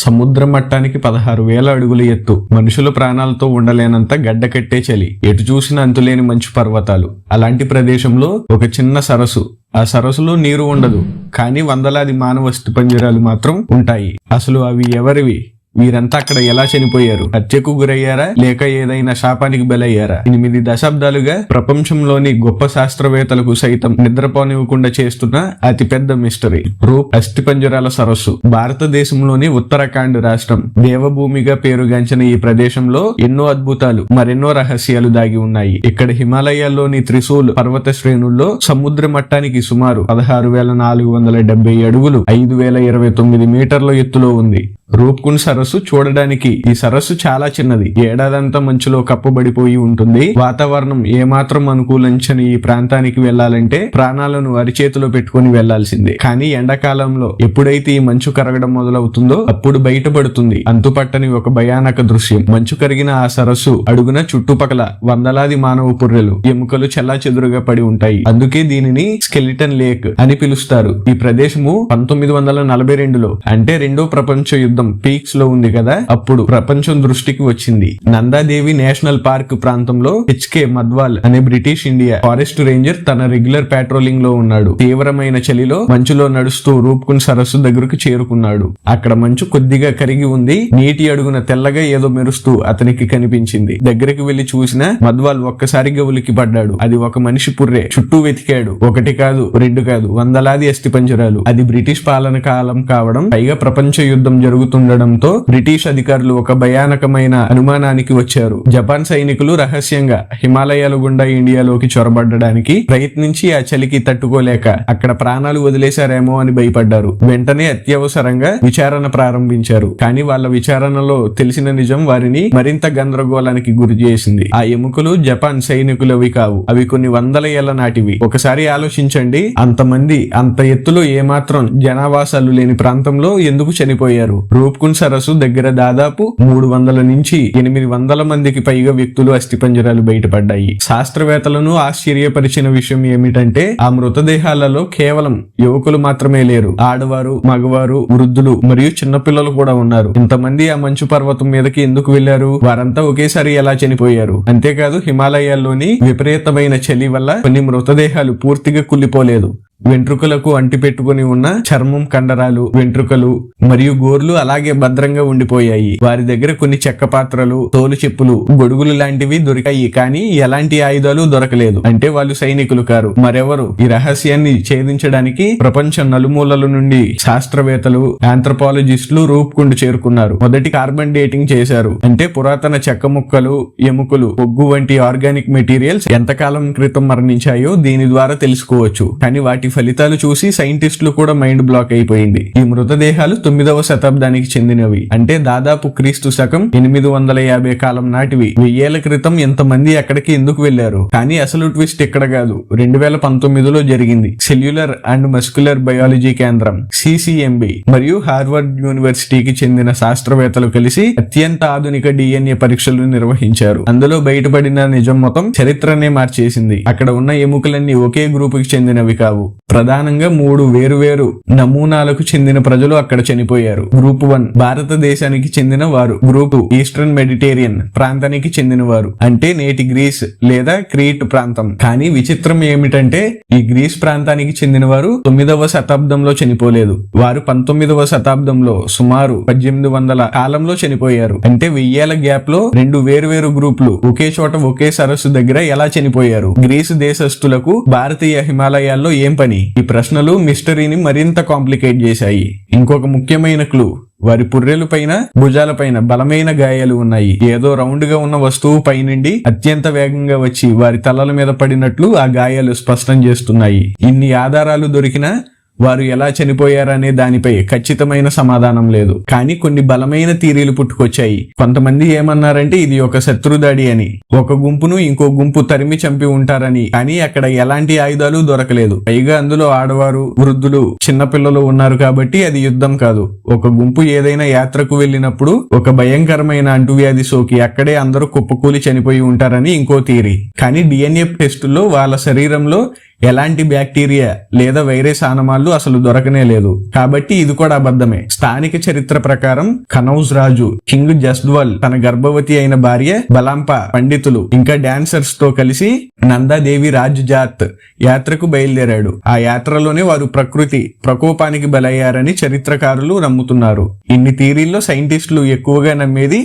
సముద్ర మట్టానికి 16,000 అడుగుల ఎత్తు, మనుషుల ప్రాణాలతో ఉండలేనంత గడ్డకట్టే చలి, ఎటు చూసిన అంతులేని మంచు పర్వతాలు. అలాంటి ప్రదేశంలో ఒక చిన్న సరస్సు. ఆ సరస్సులో నీరు ఉండదు, కానీ వందలాది మానవ అస్థిపంజరాలు మాత్రం ఉంటాయి. అసలు అవి ఎవరివి? వీరంతా అక్కడ ఎలా చనిపోయారు? హత్యకు గురయ్యారా, లేక ఏదైనా శాపానికి బలయ్యారా? 8 దశాబ్దాలుగా ప్రపంచంలోని గొప్ప శాస్త్రవేత్తలకు సైతం నిద్రపోనివ్వకుండా చేస్తున్న అతిపెద్ద మిస్టరీ రూప్ అస్థిపంజరాల సరస్సు. భారతదేశంలోని ఉత్తరాఖండ్ రాష్ట్రం దేవభూమిగా పేరుగాంచిన ఈ ప్రదేశంలో ఎన్నో అద్భుతాలు, మరెన్నో రహస్యాలు దాగి ఉన్నాయి. ఇక్కడ హిమాలయాల్లోని త్రిశూల్ పర్వత శ్రేణుల్లో సముద్ర మట్టానికి సుమారు 16,470 అడుగులు, 5,029 మీటర్ల ఎత్తులో ఉంది రూప్కుండ్ సరస్సు. చూడడానికి ఈ సరస్సు చాలా చిన్నది, ఏడాదంతా మంచులో కప్పబడిపోయి ఉంటుంది. వాతావరణం ఏమాత్రం అనుకూలించని ఈ ప్రాంతానికి వెళ్లాలంటే ప్రాణాలను అరిచేతిలో పెట్టుకుని వెళ్లాల్సిందే. కానీ ఎండాకాలంలో ఎప్పుడైతే ఈ మంచు కరగడం మొదలవుతుందో అప్పుడు బయటపడుతుంది అంతుపట్టని ఒక భయానక దృశ్యం. మంచు కరిగిన ఆ సరస్సు అడుగున చుట్టుపక్కల వందలాది మానవ పుర్రెలు, ఎముకలు చెల్లాచెదురుగా పడి ఉంటాయి. అందుకే దీనిని స్కెలిటన్ లేక్ అని పిలుస్తారు. ఈ ప్రదేశము 1942లో అంటే రెండో ప్రపంచ యుద్ధం పీక్స్ లో ఉంది కదా, అప్పుడు ప్రపంచం దృష్టికి వచ్చింది. నందాదేవి నేషనల్ పార్క్ ప్రాంతంలో హెచ్కే మద్వాల్ అనే బ్రిటిష్ ఇండియా ఫారెస్ట్ రేంజర్ తన రెగ్యులర్ పాట్రోలింగ్ లో ఉన్నాడు. తీవ్రమైన చలిలో మంచులో నడుస్తూ రూప్కుండ్ సరస్సు దగ్గరకు చేరుకున్నాడు. అక్కడ మంచు కొద్దిగా కరిగి ఉంది. నీటి అడుగున తెల్లగా ఏదో మెరుస్తూ అతనికి కనిపించింది. దగ్గరికి వెళ్లి చూసిన మద్వాల్ ఒక్కసారిగా ఉలికి పడ్డాడు. అది ఒక మనిషి పుర్రె. చుట్టూ వెతికాడు. ఒకటి కాదు, రెండు కాదు, వందలాది అస్థిపంజరాలు. అది బ్రిటిష్ పాలన కాలం కావడం, పైగా ప్రపంచ యుద్ధం జరుగుతుండడంతో బ్రిటిష్ అధికారులు ఒక భయానకమైన అనుమానానికి వచ్చారు. జపాన్ సైనికులు రహస్యంగా హిమాలయాల గుండా ఇండియాలోకి చొరబడ్డానికి ప్రయత్నించి ఆ చలికి తట్టుకోలేక అక్కడ ప్రాణాలు వదిలేశారేమో అని భయపడ్డారు. వెంటనే అత్యవసరంగా విచారణ ప్రారంభించారు. కానీ వాళ్ళ విచారణలో తెలిసిన నిజం వారిని మరింత గందరగోళానికి గురి చేసింది. ఆ ఎముకలు జపాన్ సైనికులవి కావు, అవి కొన్ని వందల ఏళ్ల నాటివి. ఒకసారి ఆలోచించండి, అంతమంది అంత ఎత్తులో ఏమాత్రం జనావాసాలు లేని ప్రాంతంలో ఎందుకు చనిపోయారు? రూప్కుండ్ సరస్సు దగ్గర దాదాపు 300 నుంచి 800 మందికి పైగా వ్యక్తులు అస్థిపంజరాలు బయటపడ్డాయి. శాస్త్రవేత్తలను ఆశ్చర్యపరిచిన విషయం ఏమిటంటే ఆ మృతదేహాలలో కేవలం యువకులు మాత్రమే లేరు. ఆడవారు, మగవారు, వృద్ధులు మరియు చిన్నపిల్లలు కూడా ఉన్నారు. ఇంతమంది ఆ మంచు పర్వతం మీదకి ఎందుకు వెళ్లారు? వారంతా ఒకేసారి ఎలా చనిపోయారు? అంతేకాదు, హిమాలయాల్లోని విపరీతమైన చలి వల్ల కొన్ని మృతదేహాలు పూర్తిగా కుళ్ళిపోలేదు. వెంట్రుకలకు అంటిపెట్టుకుని ఉన్న చర్మం, కండరాలు, వెంట్రుకలు మరియు గోర్లు అలాగే భద్రంగా ఉండిపోయాయి. వారి దగ్గర కొన్ని చెక్క పాత్రలు, తోలు చెప్పులు, గొడుగులు లాంటివి దొరికాయి. కానీ ఎలాంటి ఆయుధాలు దొరకలేదు. అంటే వాళ్ళు సైనికులు కారు, మరెవరు. ఈ రహస్యాన్ని ఛేదించడానికి ప్రపంచం నలుమూలల నుండి శాస్త్రవేత్తలు, ఆంథ్రోపాలజిస్టులు రూప్కుండ్ చేరుకున్నారు. మొదటి కార్బన్ డేటింగ్ చేశారు. అంటే పురాతన చెక్క ముక్కలు, ఎముకలు, బొగ్గు వంటి ఆర్గానిక్ మెటీరియల్స్ ఎంతకాలం క్రితం మరణించాయో దీని ద్వారా తెలుసుకోవచ్చు. కానీ వాటి ఫలితాలు చూసి సైంటిస్టులు కూడా మైండ్ బ్లాక్ అయిపోయింది. ఈ మృతదేహాలు 9వ శతాబ్దానికి చెందినవి. అంటే దాదాపు క్రీస్తు శకం 850 కాలం నాటివి. 1000 ఏళ్ల క్రితం ఎంతమంది అక్కడికి ఎందుకు వెళ్లారు? కానీ అసలు ట్విస్ట్ ఇక్కడ కాదు, 2019లో జరిగింది. సెల్యులర్ అండ్ మస్కులర్ బయాలజీ కేంద్రం CCMB మరియు హార్వర్డ్ యూనివర్సిటీకి చెందిన శాస్త్రవేత్తలు కలిసి అత్యంత ఆధునిక DNA పరీక్షలు నిర్వహించారు. అందులో బయటపడిన నిజం మొత్తం చరిత్రనే మార్చేసింది. అక్కడ ఉన్న ఎముకలన్నీ ఒకే గ్రూపుకి చెందినవి కావు. ప్రధానంగా 3 వేరువేరు నమూనాలకు చెందిన ప్రజలు అక్కడ చనిపోయారు. గ్రూప్ 1 భారతదేశానికి చెందిన వారు, గ్రూప్ 2 ఈస్టర్న్ మెడిటేరియన్ ప్రాంతానికి చెందిన వారు, అంటే నేటి గ్రీస్ లేదా క్రీట్ ప్రాంతం. కానీ విచిత్రం ఏమిటంటే ఈ గ్రీస్ ప్రాంతానికి చెందిన వారు 9వ శతాబ్దంలో చనిపోలేదు. వారు 19వ శతాబ్దంలో సుమారు 1800 కాలంలో చనిపోయారు. అంటే 1000 ఏళ్ల గ్యాప్ లో 2 వేరువేరు గ్రూపులు ఒకే చోట ఒకే సరస్సు దగ్గర ఎలా చనిపోయారు? గ్రీసు దేశస్థులకు భారతీయ హిమాలయాల్లో ఏం పని? ఈ ప్రశ్నలు మిస్టరీని మరింత కాంప్లికేట్ చేశాయి. ఇంకొక ముఖ్యమైన క్లూ, వారి పుర్రెల పైన, భుజాల పైన బలమైన గాయాలు ఉన్నాయి. ఏదో రౌండ్ గా ఉన్న వస్తువు పైనుండి అత్యంత వేగంగా వచ్చి వారి తలల మీద పడినట్లు ఆ గాయాలు స్పష్టం చేస్తున్నాయి. ఇన్ని ఆధారాలు దొరికినా వారు ఎలా చనిపోయారనే దానిపై ఖచ్చితమైన సమాధానం లేదు. కానీ కొన్ని బలమైన థియరీలు పుట్టుకొచ్చాయి. కొంతమంది ఏమన్నారంటే ఇది ఒక శత్రుదాడి అని, ఒక గుంపును ఇంకో గుంపు తరిమి చంపి ఉంటారని. కానీ అక్కడ ఎలాంటి ఆయుధాలు దొరకలేదు. పైగా అందులో ఆడవారు, వృద్ధులు, చిన్నపిల్లలు ఉన్నారు కాబట్టి అది యుద్ధం కాదు. ఒక గుంపు ఏదైనా యాత్రకు వెళ్ళినప్పుడు ఒక భయంకరమైన అంటువ్యాధి సోకి అక్కడే అందరూ కుప్పకూలి చనిపోయి ఉంటారని ఇంకో థియరీ. కానీ DNA టెస్టుల్లో వాళ్ళ శరీరంలో ఎలాంటి బ్యాక్టీరియా లేదా వైరస్ ఆనమాళ్లు అసలు దొరకనే లేదు. కాబట్టి ఇది కూడా అబద్ధమే. స్థానిక చరిత్ర ప్రకారం కనౌజ్ రాజు కింగ్ జస్డ్వల్ తన గర్భవతి అయిన భార్య బలాంప పండితులు ఇంకా డాన్సర్స్ తో కలిసి నందాదేవి రాజ్ జాత్ యాత్రకు బయలుదేరాడు. ఆ యాత్రలోనే వారు ప్రకృతి ప్రకోపానికి బలయ్యారని చరిత్రకారులు నమ్ముతున్నారు. ఇన్ని థీరీల్లో సైంటిస్టులు ఎక్కువగా నమ్మేది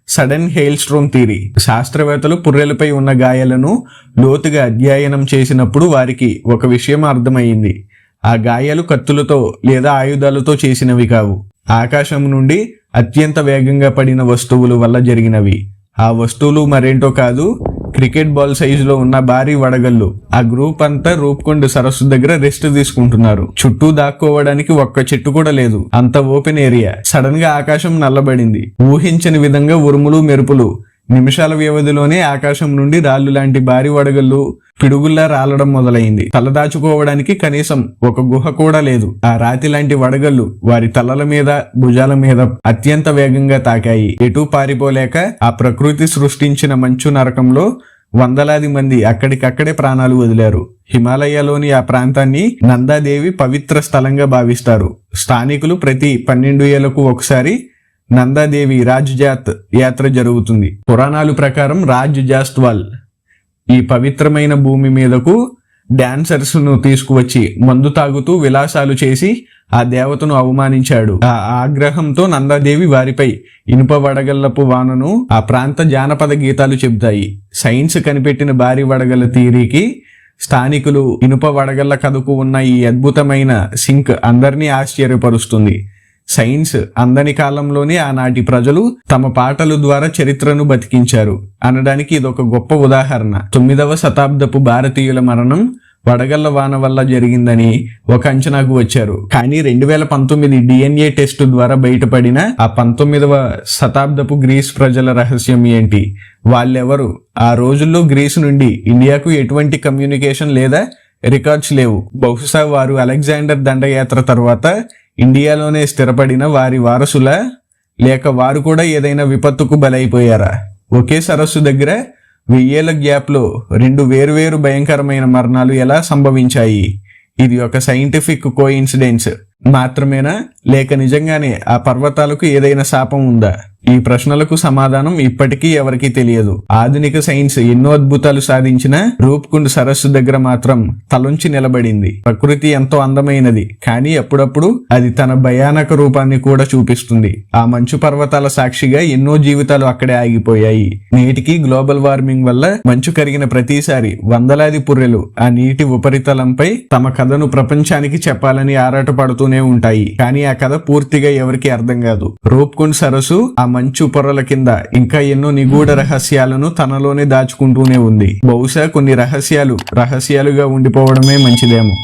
సడన్ హెయిల్ స్ట్రోమ్ థియరీ. శాస్త్రవేత్తలు పుర్రెలపై ఉన్న గాయాలను లోతుగా అధ్యయనం చేసినప్పుడు వారికి ఒక విషయం అర్థమైంది. ఆ గాయాలు కత్తులతో లేదా ఆయుధాలతో చేసినవి కావు. ఆకాశం నుండి అత్యంత వేగంగా పడిన వస్తువుల వల్ల జరిగినవి. ఆ వస్తువులు మరేంటో కాదు, క్రికెట్ బాల్ సైజులో ఉన్న భారీ వడగళ్ళు. ఆ గ్రూప్ అంతా రూప్కుండ్ సరస్సు దగ్గర రెస్ట్ తీసుకుంటున్నారు. చుట్టూ దాక్కోవడానికి ఒక్క చెట్టు కూడా లేదు. అంత ఓపెన్ ఏరియా. సడన్ గా ఆకాశం నల్లబడింది. ఊహించని విధంగా ఉరుములు మెరుపులు. నిమిషాల వ్యవధిలోనే ఆకాశం నుండి రాళ్లు లాంటి భారీ వడగళ్ళు పిడుగుల్లా రాలడం మొదలైంది. తలదాచుకోవడానికి కనీసం ఒక గుహ కూడా లేదు. ఆ రాతి లాంటి వడగళ్ళు వారి తలల మీద భుజాల మీద అత్యంత వేగంగా తాకాయి. ఎటూ పారిపోలేక ఆ ప్రకృతి సృష్టించిన మంచు నరకంలో వందలాది మంది అక్కడికక్కడే ప్రాణాలు వదిలారు. హిమాలయాలోని ఆ ప్రాంతాన్ని నందాదేవి పవిత్ర స్థలంగా భావిస్తారు. స్థానికులు ప్రతి 12 ఏళ్లకు ఒకసారి నందాదేవి రాజ్ జాత్ యాత్ర జరుగుతుంది. పురాణాల ప్రకారం రాజ్ జాస్వాల్ ఈ పవిత్రమైన భూమి మీదకు డాన్సర్స్ ను తీసుకువచ్చి మందు తాగుతూ విలాసాలు చేసి ఆ దేవతను అవమానించాడు. ఆ ఆగ్రహంతో నందాదేవి వారిపై ఇనుప వడగళ్లపు వానను ఆ ప్రాంత జానపద గీతాలు చెబుతాయి. సైన్స్ కనిపెట్టిన భారీ వడగళ్ల థియరీకి స్థానికులు ఇనుప వడగళ్ల కథకు ఉన్న ఈ అద్భుతమైన సింక్ అందరినీ ఆశ్చర్యపరుస్తుంది. సైన్స్ అందని కాలంలోనే ఆనాటి ప్రజలు తమ పాటల ద్వారా చరిత్రను బతికించారు అనడానికి ఇదొక గొప్ప ఉదాహరణ. 9వ శతాబ్దపు భారతీయుల మరణం వడగళ్ల వాన వల్ల జరిగిందని ఒక అంచనాకు వచ్చారు. కానీ 2019 DNA టెస్టు ద్వారా బయటపడిన ఆ 19వ శతాబ్దపు గ్రీస్ ప్రజల రహస్యం ఏంటి? వాళ్ళెవరు? ఆ రోజుల్లో గ్రీసు నుండి ఇండియాకు ఎటువంటి కమ్యూనికేషన్ లేదా రికార్డ్స్ లేవు. బహుశా వారు అలెగ్జాండర్ దండయాత్ర తర్వాత ఇండియాలోనే స్థిరపడిన వారి వారసుల, లేక వారు కూడా ఏదైనా విపత్తుకు బలైపోయారా? ఒకే సరస్సు దగ్గర 1000 ఏళ్ల గ్యాప్లో 2 వేరువేరు భయంకరమైన మరణాలు ఎలా సంభవించాయి? ఇది ఒక సైంటిఫిక్ కోఇన్సిడెన్స్ మాత్రమేనా, లేక నిజంగానే ఆ పర్వతాలకు ఏదైనా శాపం ఉందా? ఈ ప్రశ్నలకు సమాధానం ఇప్పటికీ ఎవరికీ తెలియదు. ఆధునిక సైన్స్ ఎన్నో అద్భుతాలు సాధించిన రూప్కుండ్ సరస్సు దగ్గర మాత్రం తలొంచి నిలబడింది. ప్రకృతి ఎంతో అందమైనది, కానీ అప్పుడప్పుడు అది తన భయానక రూపాన్ని కూడా చూపిస్తుంది. ఆ మంచు పర్వతాల సాక్షిగా ఎన్నో జీవితాలు అక్కడే ఆగిపోయాయి. నేటికి గ్లోబల్ వార్మింగ్ వల్ల మంచు కరిగిన ప్రతిసారి వందలాది పుర్రెలు ఆ నీటి ఉపరితలంపై తమ కథను ప్రపంచానికి చెప్పాలని ఆరాటపడుతూనే ఉంటాయి. కానీ ఆ కథ పూర్తిగా ఎవరికి అర్థం కాదు. రూప్కుండ్ సరస్సు ఆ మంచు పొరల కింద ఇంకా ఎన్నో నిగూఢ రహస్యాలను తనలోనే దాచుకుంటూనే ఉంది. బహుశా కొన్ని రహస్యాలుగా ఉండిపోవడమే మంచిదేమో.